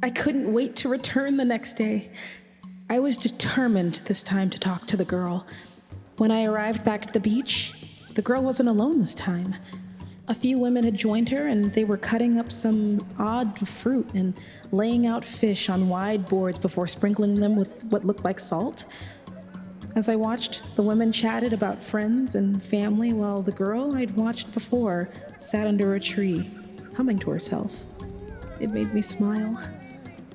I couldn't wait to return the next day. I was determined this time to talk to the girl. When I arrived back at the beach, the girl wasn't alone this time. A few women had joined her, and they were cutting up some odd fruit and laying out fish on wide boards before sprinkling them with what looked like salt. As I watched, the women chatted about friends and family while the girl I'd watched before sat under a tree, humming to herself. It made me smile,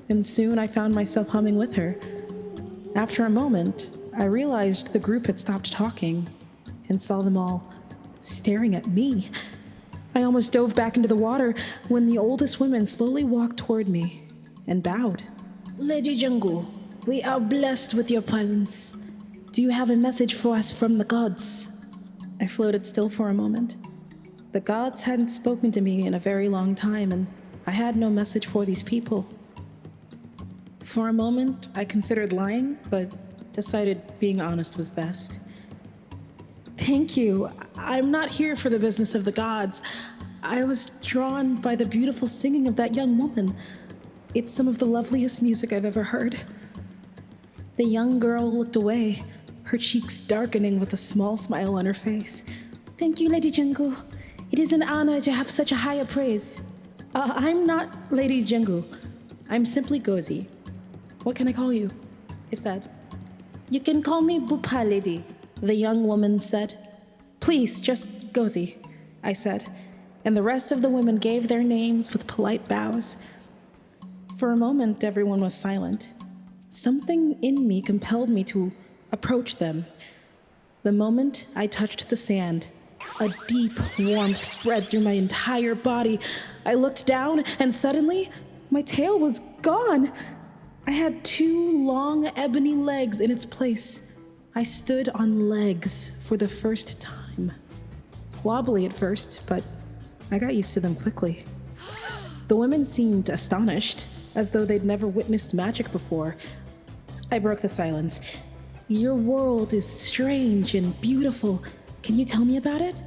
and soon I found myself humming with her. After a moment, I realized the group had stopped talking and saw them all staring at me. I almost dove back into the water when the oldest woman slowly walked toward me and bowed. "Lady Jungle, we are blessed with your presence. Do you have a message for us from the gods?" I floated still for a moment. The gods hadn't spoken to me in a very long time, and I had no message for these people. For a moment, I considered lying, but decided being honest was best. "Thank you. I'm not here for the business of the gods. I was drawn by the beautiful singing of that young woman. It's some of the loveliest music I've ever heard." The young girl looked away, her cheeks darkening with a small smile on her face. "Thank you, Lady Jingu. It is an honor to have such a high praise. I'm not Lady Jingu. I'm simply Ngozi. What can I call you?" I said. "You can call me Bupa, lady," the young woman said. "Please, just Ngozi," I said, and the rest of the women gave their names with polite bows. For a moment, everyone was silent. Something in me compelled me to approach them. The moment I touched the sand, a deep warmth spread through my entire body. I looked down, and suddenly, my tail was gone. I had 2 long ebony legs in its place. I stood on legs for the first time. Wobbly at first, but I got used to them quickly. The women seemed astonished, as though they'd never witnessed magic before. I broke the silence. "Your world is strange and beautiful. Can you tell me about it?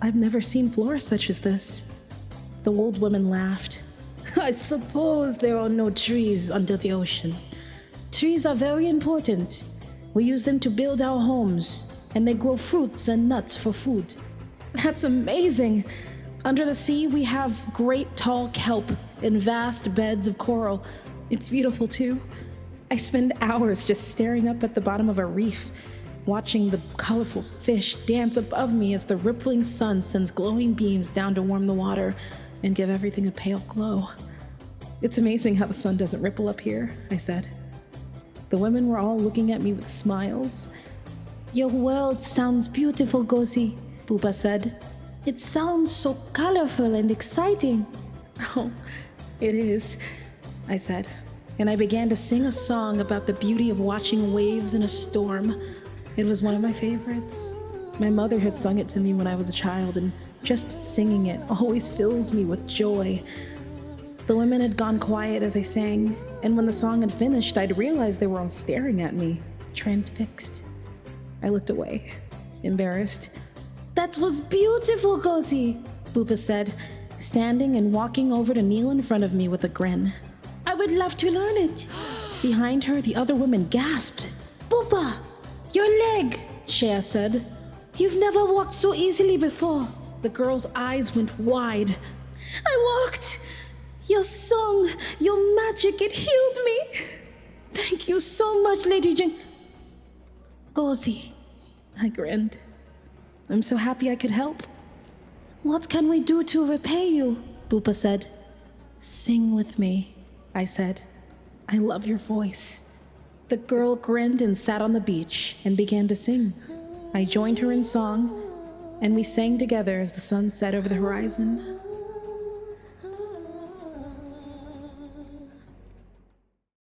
I've never seen flora such as this." The old woman laughed. "I suppose there are no trees under the ocean. Trees are very important. We use them to build our homes, and they grow fruits and nuts for food." "That's amazing. Under the sea, we have great tall kelp and vast beds of coral. It's beautiful too. I spend hours just staring up at the bottom of a reef, watching the colorful fish dance above me as the rippling sun sends glowing beams down to warm the water and give everything a pale glow." "It's amazing how the sun doesn't ripple up here," I said. The women were all looking at me with smiles. "Your world sounds beautiful, Ngozi," Bupa said. "It sounds so colorful and exciting." "Oh, it is," I said, and I began to sing a song about the beauty of watching waves in a storm. It was one of my favorites. My mother had sung it to me when I was a child, and just singing it always fills me with joy. The women had gone quiet as I sang, and when the song had finished, I'd realized they were all staring at me, transfixed. I looked away, embarrassed. "That was beautiful, Ngozi," Bupa said, standing and walking over to kneel in front of me with a grin. "I would love to learn it." Behind her, the other women gasped. "Bupa, your leg," Shea said. "You've never walked so easily before." The girl's eyes went wide. "I walked. Your song, your magic, it healed me. Thank you so much, Lady Ngozi." I grinned. "I'm so happy I could help." "What can we do to repay you?" Bupa said. "Sing with me," I said. "I love your voice." The girl grinned and sat on the beach and began to sing. I joined her in song, and we sang together as the sun set over the horizon.